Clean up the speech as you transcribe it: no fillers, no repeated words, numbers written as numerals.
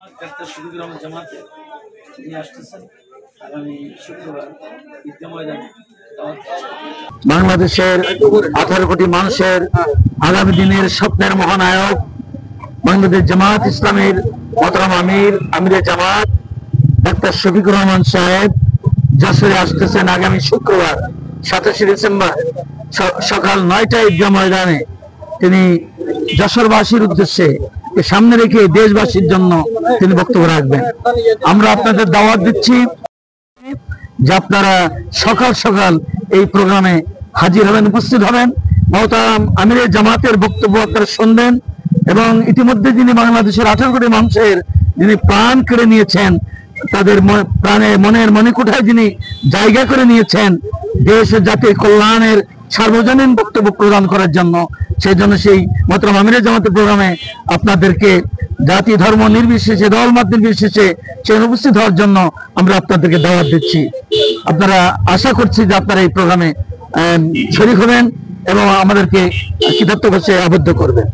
Doctor Shafiqur Rahman জামাতে তিনি আসতেছেন আগামী শুক্রবার ঈদগাহ ময়দানে। বাংলাদেশের 18 কোটি মানুষের আগামী দিনের স্বপ্নের মহানায়ক বাংলাদেশ জামাত ইসলামের মোহতারাম আমিরে জামাত ডাক্তার শফিকুর রহমান সাহেব যশোরে আসতেছেন আগামী শুক্রবার 27 ডিসেম্বর সকাল 9টায় ঈদগাহ ময়দানে। তিনি যশোরবাসীর উদ্দেশ্যে সামনে রেখে দেশবাসীর জন্য তিনি বক্তব্য রাখবেন। আমরা আপনাদের দাওয়াত দিচ্ছি যে আপনারা সকাল সকাল এই প্রোগ্রামে হাজির হবেন, উপস্থিত হবেন। মোহতারাম আমিরে জামাতের বক্তব্য আপনারা শুনবেন এবং ইতিমধ্যে যিনি বাংলাদেশের 18 কোটি মানুষের যিনি প্রাণ কেড়ে নিয়েছেন, তাদের মনের মণিকুঠায় যিনি জায়গা করে নিয়েছেন দেশ ও জাতির কল্যাণের সার্বজনীন বক্তব্য প্রদান করার জন্য, সেই জন্য সেই মোহতারাম আমিরে জামাতের প্রোগ্রামে আপনাদেরকে জাতি ধর্ম নির্বিশেষে দল মত নির্বিশেষে সেখানে উপস্থিত হওয়ার জন্য আমরা আপনাদেরকে দাওয়াত দিচ্ছি। আপনারা আশা করছি যে আপনারা এই প্রোগ্রামে শরীক হবেন এবং আমাদেরকে কৃতজ্ঞতার কাছে আবদ্ধ করবেন।